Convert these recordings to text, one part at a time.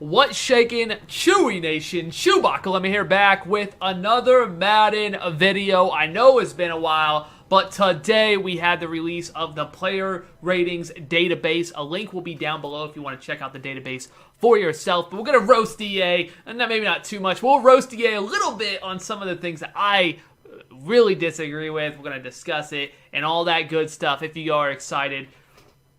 What's shaking, Chewy Nation? ChewbaccaLemma here, back with another Madden video. I know it's been a while, but today we had the release of the player ratings database. A link will be down below if you want to check out the database for yourself. But we're going to roast EA, and maybe not too much. We'll roast EA a little bit on some of the things that I really disagree with. We're going to discuss it and all that good stuff. If you are excited,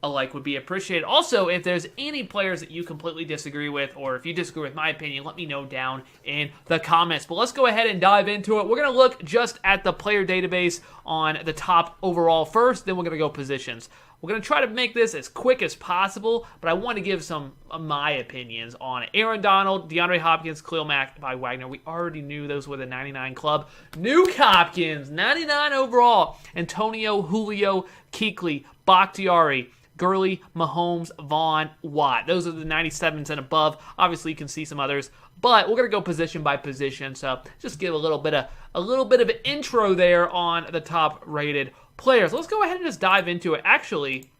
a like would be appreciated. Also, if there's any players that you completely disagree with, or if you disagree with my opinion, let me know down in the comments. But let's go ahead and dive into it. We're going to look just at the player database on the top overall first, then we're going to go positions. We're going to try to make this as quick as possible, but I want to give some of my opinions on it. Aaron Donald, DeAndre Hopkins, Khalil Mack by Wagner. We already knew those were the 99 club. Nuke Hopkins, 99 overall. Antonio, Julio, Kuechly, Bakhtiari, Gurley, Mahomes, Vaughn, Watt. Those are the 97s and above. Obviously, you can see some others, but we're gonna go position by position. So just give a little bit of an intro there on the top rated players. Let's go ahead and just dive into it. Actually,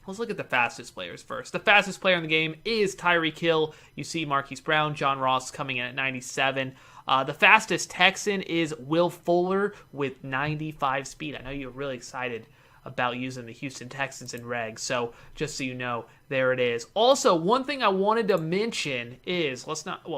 let's look at the fastest players first. The fastest player in the game is Tyreek Hill. You see Marquise Brown, John Ross coming in at 97. The fastest Texan is Will Fuller with 95 speed. I know you're really excited about using the Houston Texans in regs, so just so you know, there it is. Also, one thing I wanted to mention is,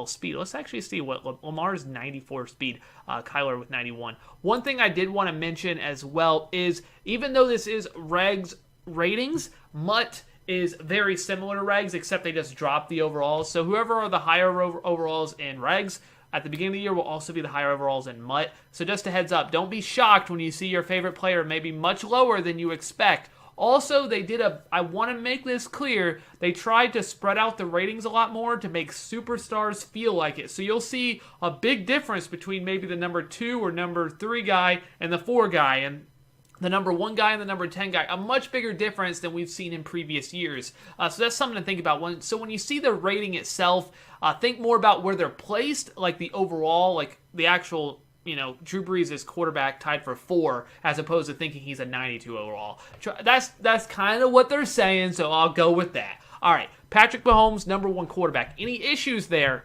speed. Let's actually see what Lamar's 94 speed, Kyler with 91. One thing I did want to mention as well is, even though this is regs ratings, Mutt is very similar to regs, except they just dropped the overalls. So whoever are the higher overalls in regs, at the beginning of the year will also be the higher overalls in Mutt. So just a heads up, don't be shocked when you see your favorite player maybe much lower than you expect. Also, I want to make this clear, they tried to spread out the ratings a lot more to make superstars feel like it. So you'll see a big difference between maybe the number 2 or number 3 guy and the 4 guy, and the number 1 guy and the number 10 guy. A much bigger difference than we've seen in previous years. So that's something to think about. When you see the rating itself, think more about where they're placed, like the overall, like the actual, Drew Brees is quarterback tied for 4, as opposed to thinking he's a 92 overall. That's kind of what they're saying, so I'll go with that. All right, Patrick Mahomes, number 1 quarterback. Any issues there?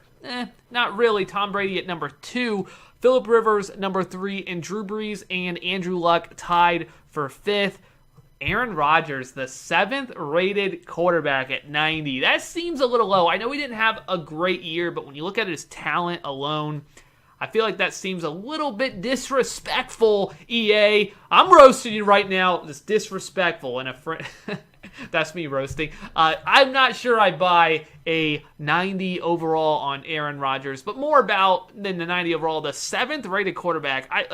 Not really. Tom Brady at number 2. Phillip Rivers, number 3, and Drew Brees and Andrew Luck tied for 5th. Aaron Rodgers, the 7th rated quarterback at 90. That seems a little low. I know he didn't have a great year, but when you look at his talent alone, I feel like that seems a little bit disrespectful, EA. I'm roasting you right now. It's disrespectful. And that's me roasting. I'm not sure I buy a 90 overall on Aaron Rodgers, but more about than the 90 overall, the 7th rated quarterback. I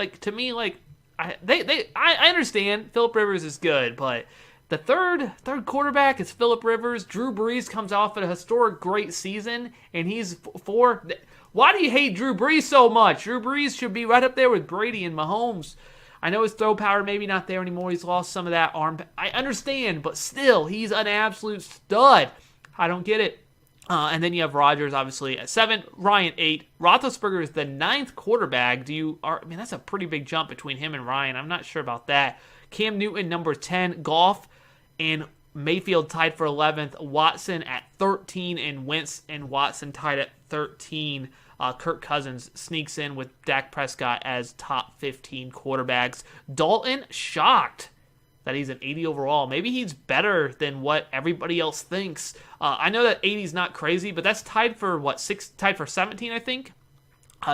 understand Phillip Rivers is good, but the third quarterback is Phillip Rivers. Drew Brees comes off a historic great season, and he's 4. Why do you hate Drew Brees so much? Drew Brees should be right up there with Brady and Mahomes. I know his throw power maybe not there anymore. He's lost some of that arm. I understand, but still, he's an absolute stud. I don't get it. And then you have Rodgers, obviously, at 7. Ryan, 8. Roethlisberger is the 9th quarterback. That's a pretty big jump between him and Ryan. I'm not sure about that. Cam Newton, number 10. Goff and Mayfield tied for 11th. Watson at 13, and Wentz and Watson tied at 13. Kirk Cousins sneaks in with Dak Prescott as top 15 quarterbacks. Dalton, shocked that he's an 80 overall. Maybe he's better than what everybody else thinks. I know that 80 is not crazy, but that's tied for 17, I think.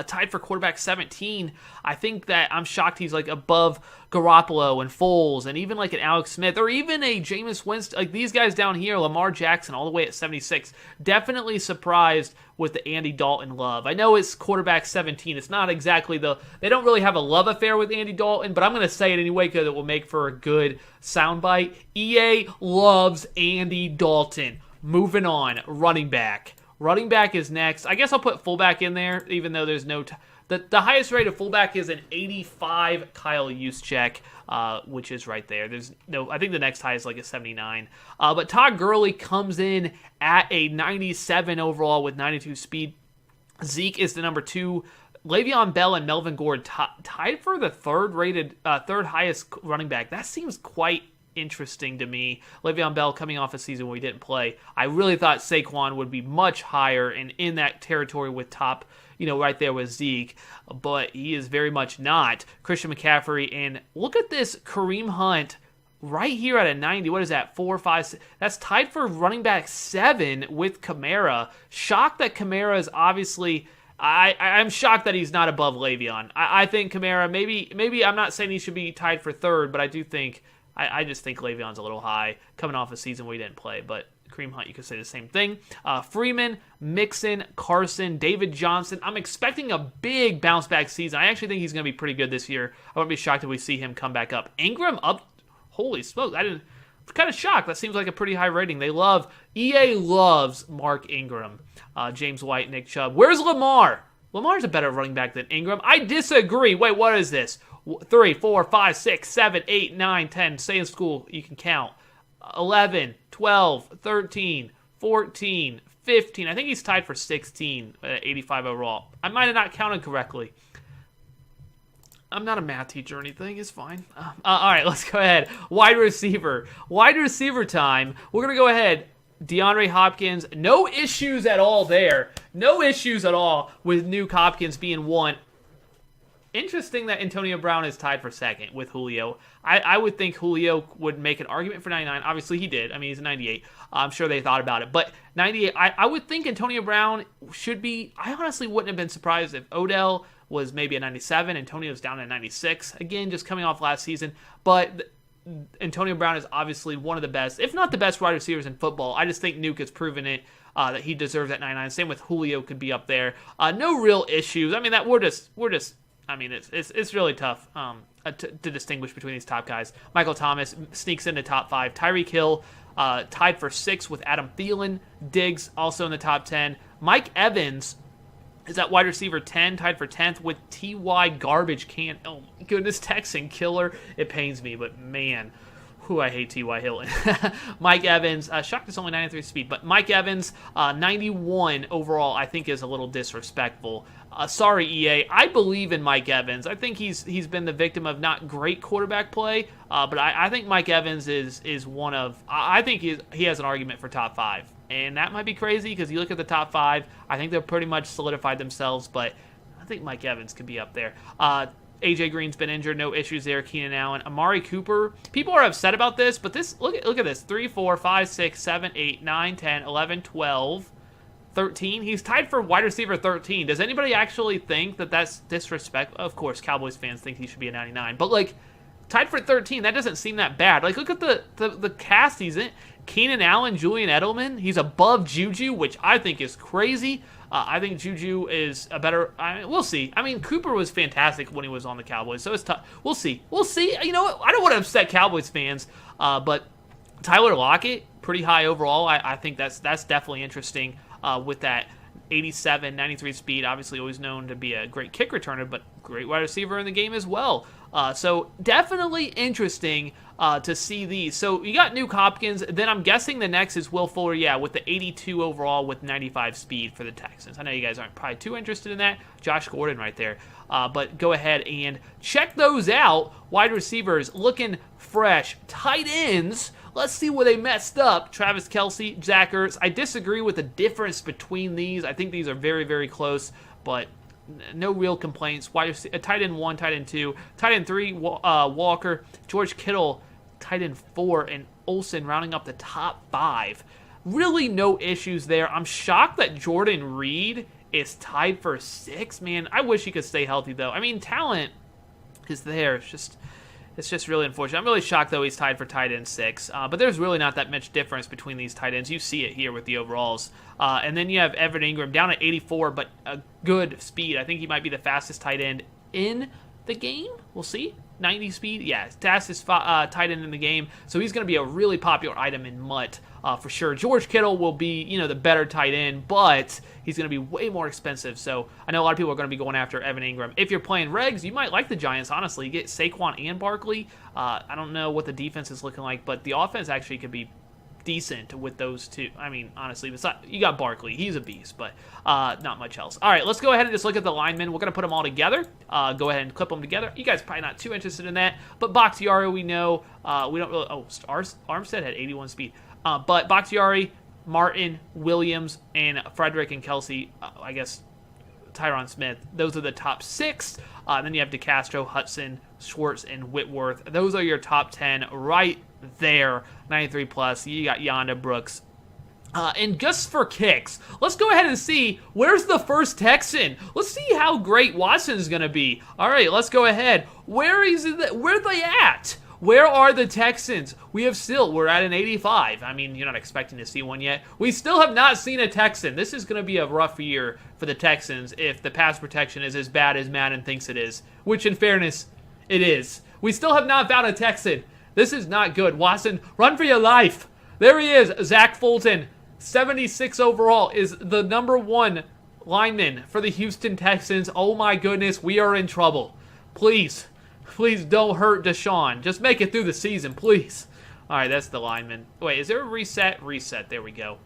Tied for quarterback 17. I think that I'm shocked he's like above Garoppolo and Foles and even like an Alex Smith or even a Jameis Winston. Like these guys down here, Lamar Jackson all the way at 76. Definitely surprised with the Andy Dalton love. I know it's quarterback 17. It's not exactly they don't really have a love affair with Andy Dalton, but I'm going to say it anyway because it will make for a good soundbite. EA loves Andy Dalton. Moving on, running back. Running back is next. I guess I'll put fullback in there, even though there's no... The highest rated fullback is an 85, Kyle Juszczyk, which is right there. I think the next highest is like a 79. But Todd Gurley comes in at a 97 overall with 92 speed. Zeke is the number 2. Le'Veon Bell and Melvin Gordon tied for the third highest running back. That seems quite interesting to me. Le'Veon Bell coming off a season where he didn't play. I really thought Saquon would be much higher and in that territory with top, right there with Zeke, but he is very much not. Christian McCaffrey, and look at this Kareem Hunt right here at a 90. What is that? 4, 5, 6? That's tied for running back 7 with Kamara. Shocked that Kamara is obviously... I'm shocked that he's not above Le'Veon. I think Kamara, maybe I'm not saying he should be tied for 3rd, but I do think, I just think Le'Veon's a little high coming off a season where he didn't play, but Kareem Hunt, you could say the same thing. Freeman, Mixon, Carson, David Johnson. I'm expecting a big bounce back season. I actually think he's going to be pretty good this year. I wouldn't be shocked if we see him come back up. Ingram up, holy smokes, I'm kind of shocked. That seems like a pretty high rating. EA loves Mark Ingram. James White, Nick Chubb. Where's Lamar? Lamar's a better running back than Ingram. I disagree. Wait, what is this? 3, 4, 5, 6, 7, 8, 9, 10. Stay in school. You can count. 11, 12, 13, 14, 15. I think he's tied for 16 at 85 overall. I might have not counted correctly. I'm not a math teacher or anything. It's fine. All right, let's go ahead. Wide receiver. Wide receiver time. We're going to go ahead. DeAndre Hopkins. No issues at all there. No issues at all with Nuke Hopkins being 1. Interesting that Antonio Brown is tied for 2nd with Julio. I would think Julio would make an argument for 99. Obviously, he did. I mean, he's a 98. I'm sure they thought about it. But 98, I would think Antonio Brown should be... I honestly wouldn't have been surprised if Odell was maybe a 97. Antonio's down at 96. Again, just coming off last season. But Antonio Brown is obviously one of the best, if not the best wide receivers in football. I just think Nuke has proven it, that he deserves that 99. Same with Julio, could be up there. No real issues. I mean, that we're just. I mean, it's really tough to distinguish between these top guys. Michael Thomas sneaks into top 5. Tyreek Hill tied for 6 with Adam Thielen. Diggs also in the top 10. Mike Evans is at wide receiver 10, tied for 10th with T.Y. Garbage Can. Oh my goodness, Texan killer. It pains me, but man, I hate T.Y. Hilton. Mike Evans, shocked it's only 93 speed, but Mike Evans, 91 overall, I think is a little disrespectful. Sorry, EA. I believe in Mike Evans. I think he's been the victim of not great quarterback play, but I think Mike Evans is one of... I think he has an argument for top 5. And that might be crazy because you look at the top 5, I think they're pretty much solidified themselves, but I think Mike Evans could be up there. AJ Green's been injured, no issues there. Keenan Allen, Amari Cooper. People are upset about this, but look at this. 3, 4, 5, 6, 7, 8, 9, 10, 11, 12, 13. He's tied for wide receiver 13. Does anybody actually think that that's disrespectful? Of course, Cowboys fans think he should be a 99, but tied for 13, that doesn't seem that bad. Look at the cast he's in. Keenan Allen, Julian Edelman. He's above Juju, which I think is crazy. I think Juju is a better... we'll see. I mean, Cooper was fantastic when he was on the Cowboys, so it's tough. We'll see. You know what? I don't want to upset Cowboys fans, but Tyler Lockett, pretty high overall. I think that's definitely interesting with that 87, 93 speed. Obviously, always known to be a great kick returner, but great wide receiver in the game as well. So definitely interesting to see these. So you got Nuke Hopkins. Then I'm guessing the next is Will Fuller, with the 82 overall with 95 speed for the Texans. I know you guys aren't probably too interested in that. Josh Gordon right there. But go ahead and check those out. Wide receivers looking fresh. Tight ends, let's see where they messed up. Travis Kelce, Zach Ertz. I disagree with the difference between these. I think these are very, very close, but no real complaints. Tight end 1, tight end 2, tight end 3, Walker, George Kittle, tight end 4, and Olsen rounding up the top 5. Really no issues there. I'm shocked that Jordan Reed is tied for 6. Man, I wish he could stay healthy, though. I mean, talent is there. It's just really unfortunate. I'm really shocked, though, he's tied for tight end 6. But there's really not that much difference between these tight ends. You see it here with the overalls. And then you have Evan Ingram down at 84, but a good speed. I think he might be the fastest tight end in the game. We'll see. 90 speed. Yeah, fastest tight end in the game. So he's going to be a really popular item in MUT for sure. George Kittle will be, the better tight end, but he's going to be way more expensive. So I know a lot of people are going to be going after Evan Ingram. If you're playing regs, you might like the Giants, honestly. You get Saquon and Barkley. I don't know what the defense is looking like, but the offense actually could be decent with those two. I mean, honestly, you got Barkley. He's a beast, but not much else. All right, let's go ahead and just look at the linemen. We're going to put them all together. Go ahead and clip them together. You guys probably not too interested in that, but Bakhtiari, we know. We don't really... Oh, Armstead had 81 speed. But Bakhtiari, Martin, Williams, and Frederick and Kelsey, I guess Tyron Smith, those are the top 6. Then you have DeCastro, Hudson, Schwartz, and Whitworth. Those are your top 10 right there, 93 plus. You got Yonda, Brooks. And just for kicks, let's go ahead and see where's the first Texan. Let's see how great Watson's going to be. All right, let's go ahead. Where are they at? Where are the Texans? We're at an 85. I mean, you're not expecting to see one yet. We still have not seen a Texan. This is going to be a rough year for the Texans if the pass protection is as bad as Madden thinks it is, which in fairness, it is. We still have not found a Texan. This is not good. Watson, run for your life. There he is. Zach Fulton, 76 overall, is the number 1 lineman for the Houston Texans. Oh my goodness, we are in trouble. Please don't hurt Deshaun. Just make it through the season, please. All right, that's the lineman. Wait, is there a reset? Reset, there we go.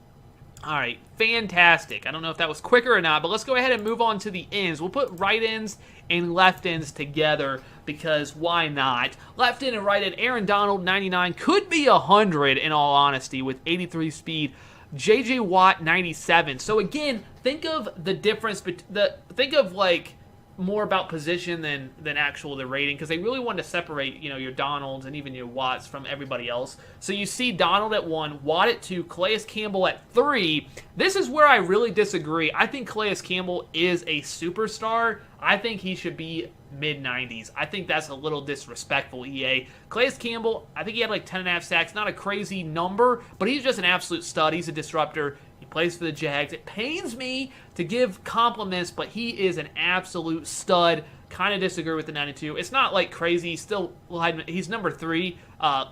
All right, fantastic. I don't know if that was quicker or not, but let's go ahead and move on to the ends. We'll put right ends and left ends together because why not? Left end and right end, Aaron Donald, 99, could be 100 in all honesty with 83 speed. J.J. Watt, 97. So again, think of the difference, think of like more about position than actual the rating, because they really wanted to separate, your Donalds and even your Watts from everybody else. So you see Donald at 1, Watt at 2, Calais Campbell at 3. This is where I really disagree. I think Calais Campbell is a superstar. I think he should be mid-90s. I think that's a little disrespectful, EA. Calais Campbell, I think he had like 10.5 sacks. Not a crazy number, but he's just an absolute stud. He's a disruptor. He plays for the Jags. It pains me to give compliments, but he is an absolute stud. Kind of disagree with the 92. It's not like crazy. He's number 3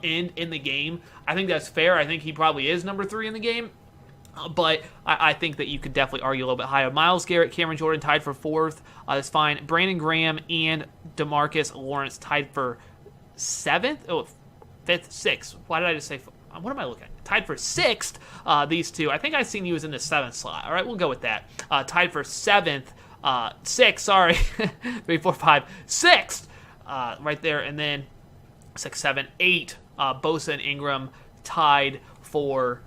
in the game. I think that's fair. I think he probably is number 3 in the game. But I think that you could definitely argue a little bit higher. Myles Garrett, Cameron Jordan tied for 4th. That's fine. Brandon Graham and DeMarcus Lawrence tied for 7th? Oh, 5th, 6th. Why did I just say... What am I looking at? Tied for 6th, these two. I think I seen he was in the 7th slot. All right, we'll go with that. Tied for 7th. 6th, sorry. 3, 4, 5. 6th. Right there. And then 6, 7, 8. Bosa and Ingram tied for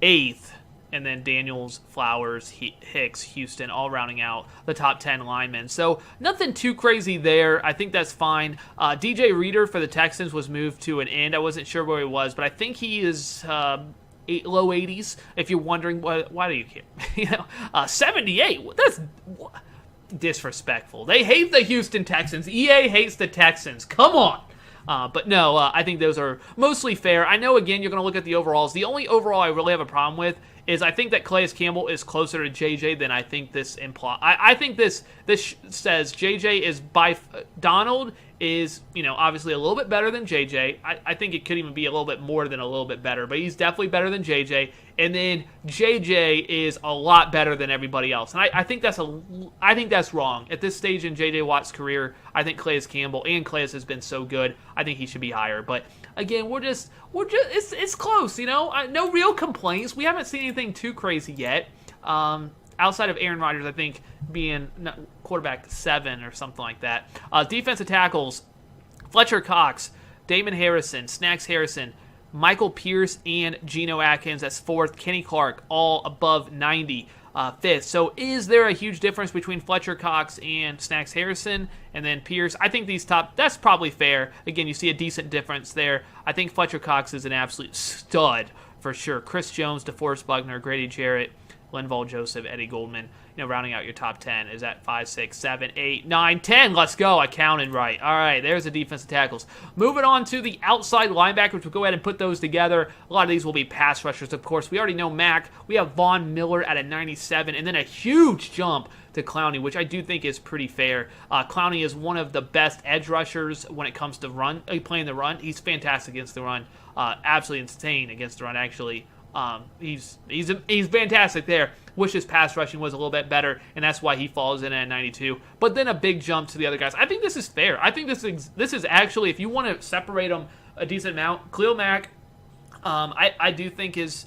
8th. And then Daniels, Flowers, Hicks, Houston, all rounding out the top 10 linemen. So nothing too crazy there. I think that's fine. DJ Reader for the Texans was moved to an end. I wasn't sure where he was, but I think he is low 80s. If you're wondering, why do you care? 78. That's disrespectful. They hate the Houston Texans. EA hates the Texans. Come on. But no, I think those are mostly fair. I know, again, you're going to look at the overalls. The only overall I really have a problem with is I think that Calais Campbell is closer to JJ than I think this implies. I think this says JJ is Donald is, obviously a little bit better than JJ. I think it could even be a little bit more than a little bit better, but he's definitely better than JJ. And then JJ is a lot better than everybody else. And I think that's wrong. At this stage in JJ Watt's career, I think Calais Campbell, and Calais has been so good, I think he should be higher. But again, it's close, no real complaints. We haven't seen anything too crazy yet. Outside of Aaron Rodgers, I think, being quarterback 7 or something like that. Defensive tackles, Fletcher Cox, Damon Harrison, Snacks Harrison, Michael Pierce, and Geno Atkins. That's 4th. Kenny Clark, all above 90, 5th. So is there a huge difference between Fletcher Cox and Snacks Harrison and then Pierce? I think that's probably fair. Again, you see a decent difference there. I think Fletcher Cox is an absolute stud for sure. Chris Jones, DeForest Buckner, Grady Jarrett, Linval Joseph, Eddie Goldman, rounding out your top 10 is at 5, 6, 7, 8, 9, 10. Let's go. I counted right. All right, there's the defensive tackles. Moving on to the outside linebackers. We'll go ahead and put those together. A lot of these will be pass rushers, of course. We already know Mac. We have Von Miller at a 97, and then a huge jump to Clowney, which I do think is pretty fair. Clowney is one of the best edge rushers when it comes to playing the run. He's fantastic against the run. Absolutely insane against the run, actually. He's fantastic there. Wish his pass rushing was a little bit better, and that's why he falls in at 92. But then a big jump to the other guys. I think this is fair. I think this is actually, if you want to separate them a decent amount, Khalil Mack, I do think is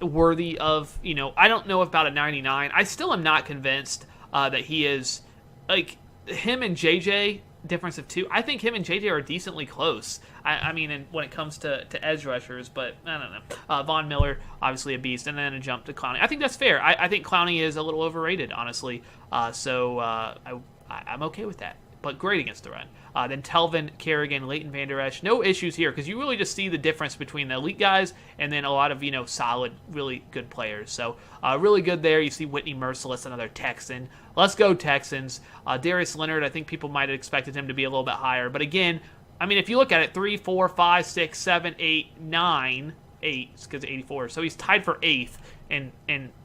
worthy of, I don't know about a 99. I still am not convinced that he is, like, him and JJ, difference of 2. I think him and JJ are decently close. I mean, when it comes to edge rushers, but I don't know. Von Miller, obviously a beast, and then a jump to Clowney. I think that's fair. I think Clowney is a little overrated, honestly. So I'm okay with that. But great against the run. Then Telvin, Kerrigan, Leighton Vander Esch. No issues here because you really just see the difference between the elite guys and then a lot of, solid, really good players. So really good there. You see Whitney Merciless, another Texan. Let's go Texans. Darius Leonard, I think people might have expected him to be a little bit higher. But again, I mean, if you look at it, 3, 4, 5, 6, 7, 8, 9, 8, because 84. So he's tied for 8th in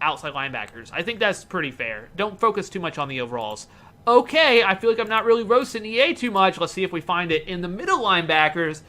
outside linebackers. I think that's pretty fair. Don't focus too much on the overalls. Okay, I feel like I'm not really roasting EA too much. Let's see if we find it in the middle linebackers.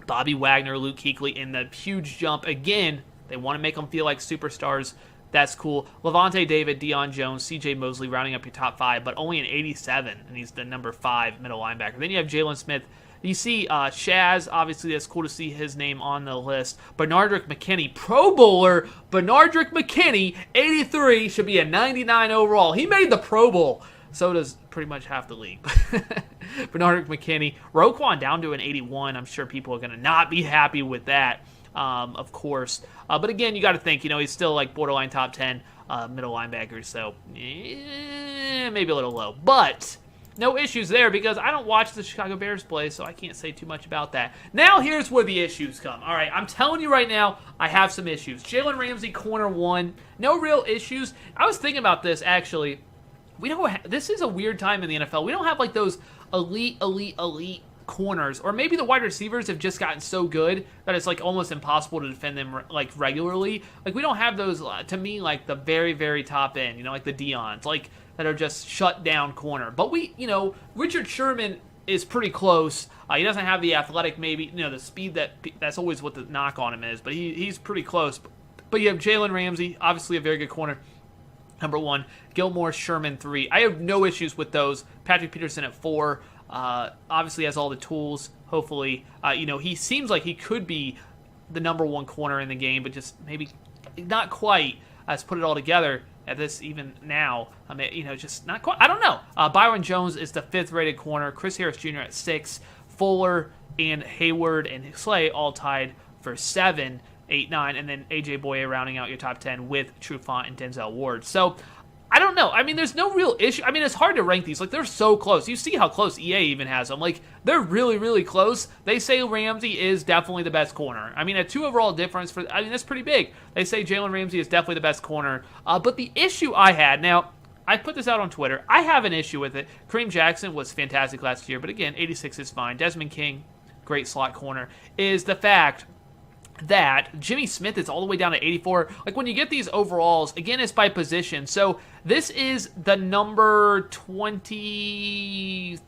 Bobby Wagner, Luke Kuechly in the huge jump. Again, they want to make them feel like superstars. That's cool. Levante David, Deion Jones, CJ Mosley rounding up your top 5, but only an 87, and he's the number 5 middle linebacker. Then you have Jalen Smith. You see Shaz, obviously that's cool to see his name on the list. Bernardrick McKinney, Pro Bowler. Bernardrick McKinney, 83, should be a 99 overall. He made the Pro Bowl. So does pretty much half the league. Bernardrick McKinney. Roquan down to an 81. I'm sure people are going to not be happy with that, of course. But again, you got to think, he's still like borderline top 10 middle linebackers. So maybe a little low. But no issues there because I don't watch the Chicago Bears play, so I can't say too much about that. Now here's where the issues come. All right, I'm telling you right now, I have some issues. Jalen Ramsey, corner 1. No real issues. I was thinking about this, actually. This is a weird time in the NFL. We don't have like those elite corners, or maybe the wide receivers have just gotten so good that it's like almost impossible to defend them like regularly. Like we don't have those, to me, like the very, very top end, like the Deons, like that are just shut down corner. But Richard Sherman is pretty close. He doesn't have the athletic, maybe, the speed that's always what the knock on him is, but he's pretty close. But you have Jalen Ramsey, obviously a very good corner. Number 1, Gilmore, Sherman 3. I have no issues with those. Patrick Peterson at 4. Obviously has all the tools. Hopefully, he seems like he could be the number 1 corner in the game, but just maybe not quite. Let's put it all together at this even now. I mean, just not quite. I don't know. Byron Jones is the 5th rated corner. Chris Harris Jr. at 6. Fuller and Hayward and Slay all tied for 7. 8, 9, and then A.J. Boye rounding out your top 10 with Trufant and Denzel Ward. So, I don't know. I mean, there's no real issue. I mean, it's hard to rank these. Like, they're so close. You see how close EA even has them. Like, they're really, really close. They say Ramsey is definitely the best corner. I mean, a 2 overall difference, that's pretty big. They say Jalen Ramsey is definitely the best corner. But the issue I had, now, I put this out on Twitter. I have an issue with it. Kareem Jackson was fantastic last year, but again, 86 is fine. Desmond King, great slot corner, is the fact that Jimmy Smith is all the way down to 84. Like, when you get these overalls, again, it's by position. So this is the number 23rd,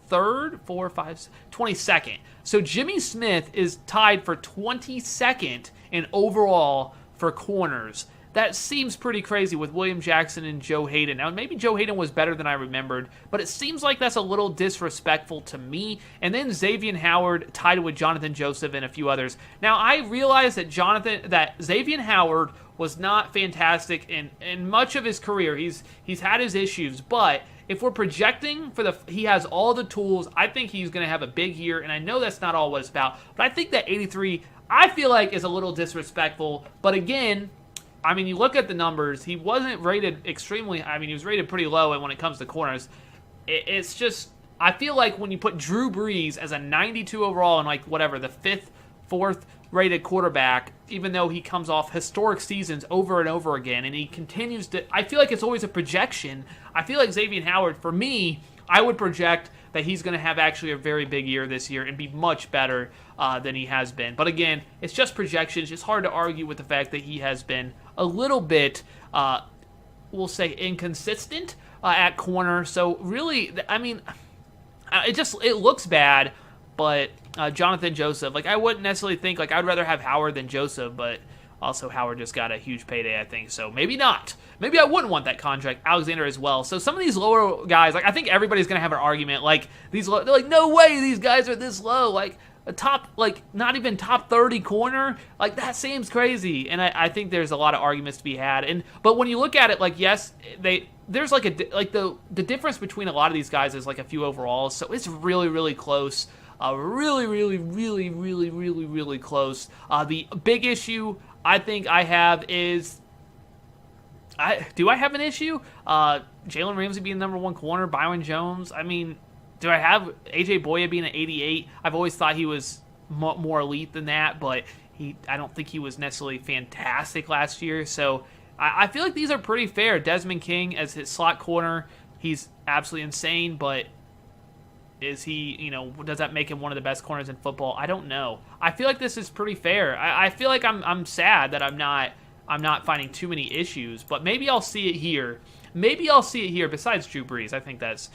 22nd. So Jimmy Smith is tied for 22nd in overall for corners. That seems pretty crazy with William Jackson and Joe Hayden. Now, maybe Joe Hayden was better than I remembered, but it seems like that's a little disrespectful to me. And then Xavier Howard tied with Jonathan Joseph and a few others. Now, I realize that Xavier Howard was not fantastic in much of his career. He's had his issues, but if we're projecting he has all the tools, I think he's going to have a big year, and I know that's not all what it's about, but I think that 83, I feel like, is a little disrespectful. But again, I mean, you look at the numbers, he wasn't rated extremely, he was rated pretty low, and when it comes to corners, it's just, I feel like when you put Drew Brees as a 92 overall and the 5th, 4th rated quarterback, even though he comes off historic seasons over and over again, and he continues to, I feel like it's always a projection. I feel like Xavier Howard, for me, I would project that he's going to have actually a very big year this year and be much better than he has been. But again, it's just projections. It's hard to argue with the fact that he has been a little bit, we'll say, inconsistent at corner. So really, I mean, it looks bad, but Jonathan Joseph, I wouldn't necessarily think, I'd rather have Howard than Joseph, but also Howard just got a huge payday, I think, so maybe not. Maybe I wouldn't want that contract. Alexander as well. So some of these lower guys, I think everybody's going to have an argument, they're no way these guys are this low. a top, like, not even top 30 corner. Like, that seems crazy. And I think there's a lot of arguments to be had. But when you look at it, like, yes, there's like the difference between a lot of these guys is like a few overalls. So it's really, really close. Really, really, really, really, really, really close. The big issue I think I have is, do I have an issue? Jalen Ramsey being number 1 corner, Byron Jones. I mean, do I have AJ Boya being an 88? I've always thought he was more elite than that, but I don't think he was necessarily fantastic last year. So I feel like these are pretty fair. Desmond King as his slot corner, he's absolutely insane, but is he, does that make him one of the best corners in football? I don't know. I feel like this is pretty fair. I feel like I'm sad that I'm not finding too many issues, but maybe I'll see it here. Besides Drew Brees. I think that's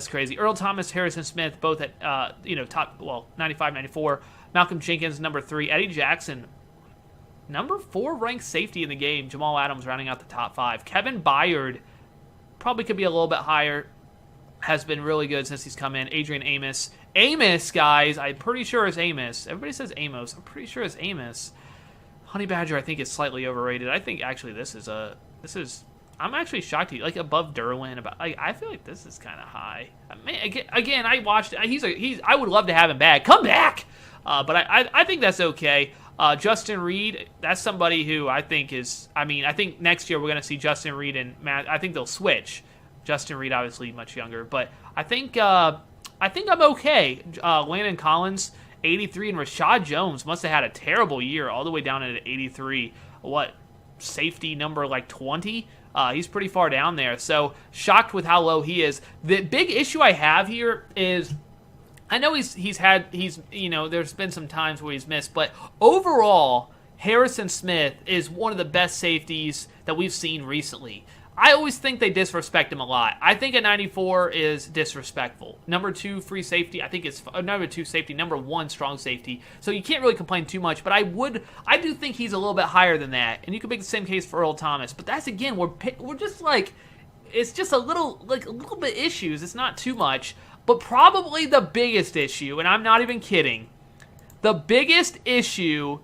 crazy. Earl Thomas, Harrison Smith, both at top 95, 94. Malcolm Jenkins, number 3. Eddie Jackson, number 4 ranked safety in the game. Jamal Adams rounding out the top 5. Kevin Byard probably could be a little bit higher. Has been really good since he's come in. Adrian Amos, guys, I'm pretty sure it's Amos. Everybody says Amos. I'm pretty sure it's Amos. Honey Badger, I think, is slightly overrated. I think actually this is. I'm actually shocked like above Derwin. I feel like this is kind of high. I mean, again, I watched. I would love to have him back. Come back. But I think that's okay. Justin Reed, that's somebody who I think is. I mean, I think next year we're gonna see Justin Reed and Matt. I think they'll switch. Justin Reed, obviously much younger, but I think I'm okay. Landon Collins, 83, and Rashad Jones must have had a terrible year, all the way down at 83. Safety number like 20? He's pretty far down there. So shocked with how low he is. The big issue I have here is, I know there's been some times where he's missed, but overall, Harrison Smith is one of the best safeties that we've seen recently. I always think they disrespect him a lot. I think a 94 is disrespectful. Number 2, free safety, I think it's number 2 safety, number 1 strong safety. So you can't really complain too much, but I do think he's a little bit higher than that. And you could make the same case for Earl Thomas. But that's, again, we're just like, it's just a little bit issues. It's not too much. But probably the biggest issue, and I'm not even kidding, the biggest issue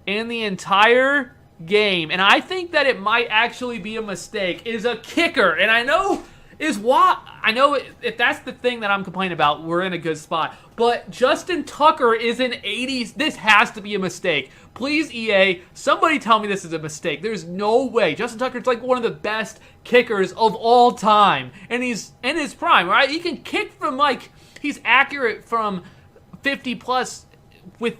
in the entire game, and I think that it might actually be a mistake, is a kicker. And I know if that's the thing that I'm complaining about, we're in a good spot. But Justin Tucker is an 80s. This has to be a mistake. Please, EA, somebody tell me this is a mistake. There's no way. Justin Tucker's like one of the best kickers of all time, and he's in his prime, right? He can kick from he's accurate from 50 plus with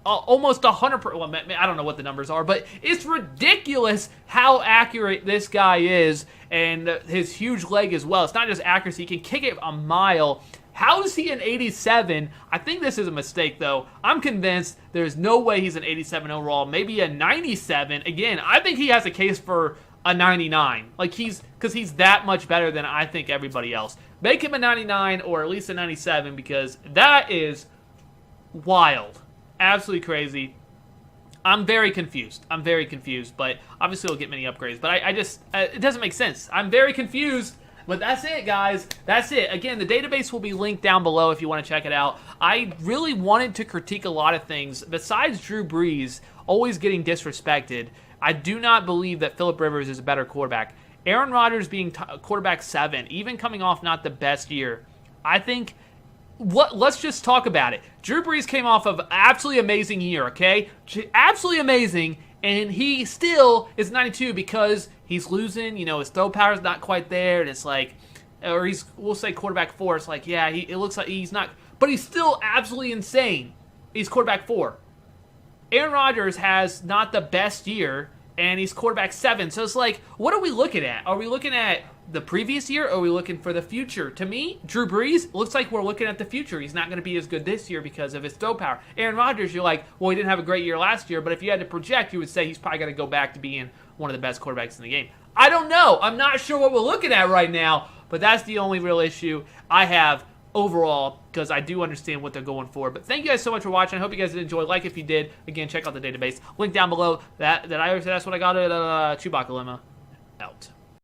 almost 100%. Well, I don't know what the numbers are, but it's ridiculous how accurate this guy is, and his huge leg as well. It's not just accuracy; he can kick it a mile. How is he an 87? I think this is a mistake, though. I'm convinced there's no way he's an 87 overall. Maybe a 97. Again, I think he has a case for a 99. Because he's that much better than I think everybody else. Make him a 99 or at least a 97, because that is wild. Absolutely crazy. I'm very confused, but obviously we'll get many upgrades. But I just, it doesn't make sense. I'm very confused, but that's it, guys. That's it. Again, the database will be linked down below if you want to check it out. I really wanted to critique a lot of things. Besides Drew Brees always getting disrespected, I do not believe that Phillip Rivers is a better quarterback. Aaron Rodgers being quarterback 7, even coming off not the best year, I think... Let's just talk about it. Drew Brees came off of an absolutely amazing year, okay? Absolutely amazing, and he still is 92 because he's losing. His throw power's not quite there, and it's like, or we'll say quarterback 4. It's like, yeah, it looks like he's not, but he's still absolutely insane. He's quarterback 4. Aaron Rodgers has not the best year, and he's quarterback 7. So it's like, what are we looking at? Are we looking at the previous year, or are we looking for the future? To me, Drew Brees looks like we're looking at the future. He's not going to be as good this year because of his throw power. Aaron Rodgers, you're like, well, he didn't have a great year last year, but if you had to project, you would say he's probably going to go back to being one of the best quarterbacks in the game. I don't know. I'm not sure what we're looking at right now, but that's the only real issue I have overall, because I do understand what they're going for. But thank you guys so much for watching. I hope you guys did enjoy. Like if you did. Again, check out the database. Link down below. That's what I got at ChewbaccaLemma. Out.